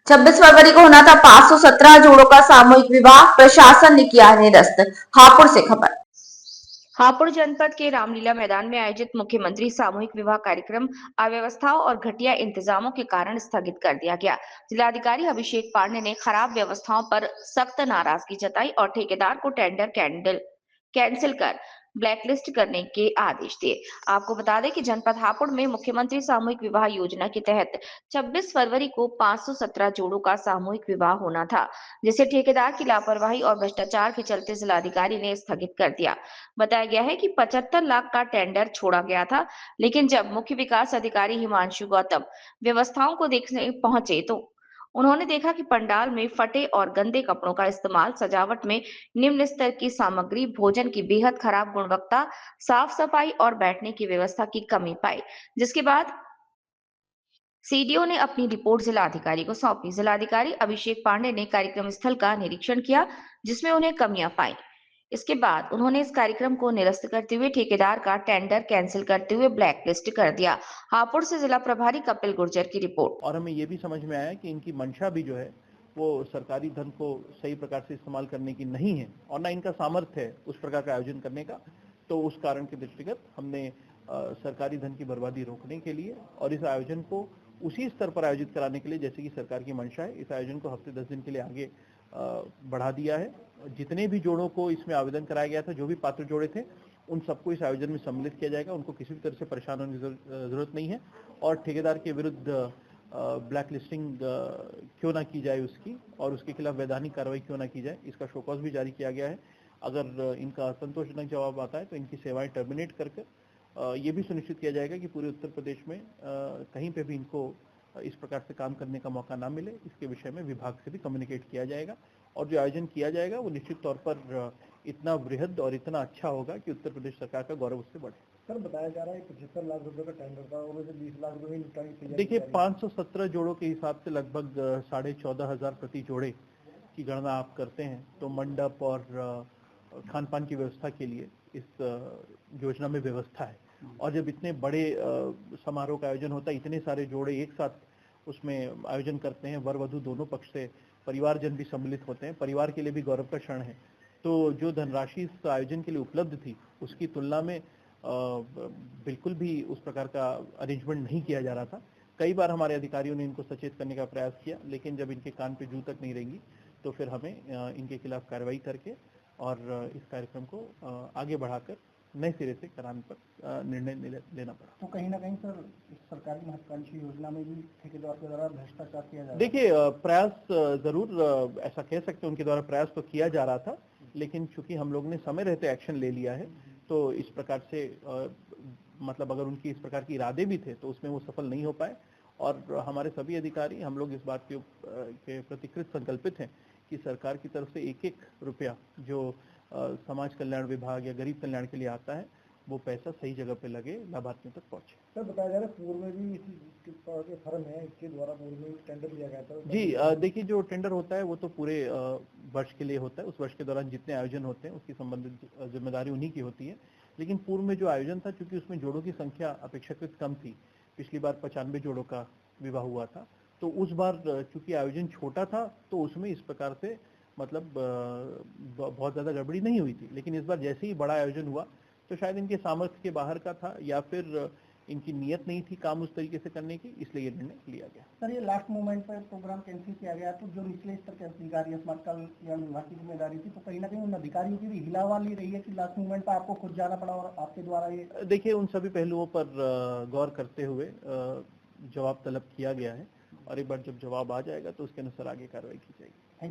26 फरवरी को होना था 517 जोड़ों का सामूहिक विवाह, प्रशासन ने किया निरस्त। हापुड़ से खबर। हापुड़ जनपद के रामलीला मैदान में आयोजित मुख्यमंत्री सामूहिक विवाह कार्यक्रम अव्यवस्थाओं और घटिया इंतजामों के कारण स्थगित कर दिया गया। जिलाधिकारी अभिषेक पांडे ने खराब व्यवस्थाओं पर सख्त नाराजगी जताई और ठेकेदार को टेंडर कैंसिल कर ब्लैकलिस्ट करने के आदेश दिए। आपको बता दें कि जनपद हापुड़ में मुख्यमंत्री सामूहिक विवाह योजना के तहत 26 फरवरी को 517 जोड़ों का सामूहिक विवाह होना था, जिसे ठेकेदार की लापरवाही और भ्रष्टाचार के चलते जिलाधिकारी ने स्थगित कर दिया। बताया गया है कि 75 लाख का टेंडर छोड़ा गया था, लेकिन जब मुख्य विकास अधिकारी हिमांशु गौतम व्यवस्थाओं को देखने पहुंचे तो उन्होंने देखा कि पंडाल में फटे और गंदे कपड़ों का इस्तेमाल, सजावट में निम्न स्तर की सामग्री, भोजन की बेहद खराब गुणवत्ता, साफ सफाई और बैठने की व्यवस्था की कमी पाई। जिसके बाद सीडीओ ने अपनी रिपोर्ट जिलाधिकारी को सौंपी। जिलाधिकारी अभिषेक पांडे ने कार्यक्रम स्थल का निरीक्षण किया, जिसमें उन्हें कमियां पाई। इसके बाद उन्होंने इस कार्यक्रम को निरस्त करते हुए ठेकेदार का टेंडर कैंसिल करते हुए ब्लैक लिस्ट कर दिया। हापुड़ से जिला प्रभारी कपिल गुर्जर की रिपोर्ट। और हमें ये भी समझ में आया कि इनकी मंशा भी जो है वो सरकारी धन को सही प्रकार से इस्तेमाल करने की नहीं है और ना इनका सामर्थ्य है उस प्रकार का आयोजन करने का। तो उस कारण के दृष्टिगत हमने सरकारी धन की बर्बादी रोकने के लिए और इस आयोजन को उसी स्तर पर आयोजित कराने के लिए जैसे कि सरकार की मंशा है, इस आयोजन को हफ्ते 10 दिन के लिए आगे बढ़ा दिया है। जितने भी जोड़ों को इसमें आवेदन कराया गया था, जो भी पात्र जोड़े थे, उन सबको इस आयोजन में सम्मिलित किया जाएगा। उनको किसी भी तरह से परेशान होने की जरूरत नहीं है और ठेकेदार के विरुद्ध ब्लैक लिस्टिंग क्यों ना की जाए उसकी और उसके खिलाफ वैधानिक कार्रवाई क्यों ना की जाए, इसका शोकॉज भी जारी किया गया है। अगर इनका असंतोषजनक जवाब आता है तो इनकी सेवाएं टर्मिनेट करके ये भी सुनिश्चित किया जाएगा कि पूरे उत्तर प्रदेश में कहीं पे भी इनको इस प्रकार से काम करने का मौका ना मिले। इसके विषय में विभाग से भी कम्युनिकेट किया जाएगा और जो आयोजन किया जाएगा वो निश्चित तौर पर इतना बृहद और इतना अच्छा होगा कि उत्तर प्रदेश सरकार का गौरव उससे बढ़े। सर, बताया जा रहा है 75 लाख रुपए का टेंडर था और उसे 20 लाख रुपए निपटाने की तैयारी। देखिए 517 जोड़ों के हिसाब से लगभग 14,500 प्रति जोड़े की गणना आप करते हैं तो मंडप और खान पान की व्यवस्था के लिए इस योजना में व्यवस्था है। और जब इतने बड़े समारोह का आयोजन होता है, इतने सारे जोड़े एक साथ उसमें आयोजन करते हैं, वर वधू दोनों पक्ष से परिवारजन भी सम्मिलित होते हैं, परिवार के लिए भी गौरव का क्षण है। तो जो धनराशि इस आयोजन के लिए उपलब्ध थी उसकी तुलना में बिल्कुल भी उस प्रकार का अरेंजमेंट नहीं किया जा रहा था। कई बार हमारे अधिकारियों ने इनको सचेत करने का प्रयास किया, लेकिन जब इनके कान पे जू तक नहीं रहेंगी तो फिर हमें इनके खिलाफ कार्रवाई करके और इस कार्यक्रम को आगे बढ़ाकर नए सिरे से कराने पर निर्णय लेना पड़ा। तो कहीं ना कहीं सर इस सरकारी महत्वाकांक्षी योजना में भी ठेकेदार के द्वारा भ्रष्टाचार किया जा रहा है। देखिए प्रयास जरूर ऐसा कह सकते हैं, उनके द्वारा प्रयास तो किया जा रहा था, लेकिन चूंकि हम लोग ने समय रहते एक्शन ले लिया है तो इस प्रकार से मतलब अगर उनकी इस प्रकार के इरादे भी थे तो उसमें वो सफल नहीं हो पाए। और हमारे सभी अधिकारी हम लोग इस बात के प्रति कृत संकल्पित हैं कि सरकार की तरफ से एक एक रुपया जो समाज कल्याण विभाग या गरीब कल्याण के लिए आता है वो पैसा सही जगह पे लगे, लाभार्थियों तक पहुंचे। सर, बताया जा रहा है पूर्व में भी इसी के फर्म है, इसके द्वारा पूर्व में टेंडर लिया गया था। जी देखिए जो टेंडर होता है वो तो पूरे वर्ष के लिए होता है। उस वर्ष के दौरान जितने आयोजन होते हैं उसकी संबंधित जिम्मेदारी उन्हीं की होती है। लेकिन पूर्व में जो आयोजन था, चूंकि उसमें जोड़ों की संख्या अपेक्षाकृत कम थी, पिछली बार 95 जोड़ों का विवाह हुआ था, तो उस बार चूंकि आयोजन छोटा था तो उसमें इस प्रकार से मतलब बहुत ज्यादा गड़बड़ी नहीं हुई थी। लेकिन इस बार जैसे ही बड़ा आयोजन हुआ तो शायद इनके सामर्थ्य के बाहर का था या फिर इनकी नियत नहीं थी काम उस तरीके से करने की, इसलिए ये निर्णय लिया गया। सर, ये लास्ट मोमेंट पर प्रोग्राम कैंसिल किया गया तो जो निचले स्तर के अधिकारी समाज कल्याण विभाग की जिम्मेदारी थी, तो कहीं ना कहीं उन अधिकारियों की भी हिलावाली रही है कि लास्ट मोमेंट पर आपको खुद जाना पड़ा और आपके द्वारा ये। देखिए उन सभी पहलुओं पर गौर करते हुए जवाब तलब किया गया है और एक बार जब जवाब आ जाएगा तो उसके अनुसार आगे कार्रवाई की जाएगी।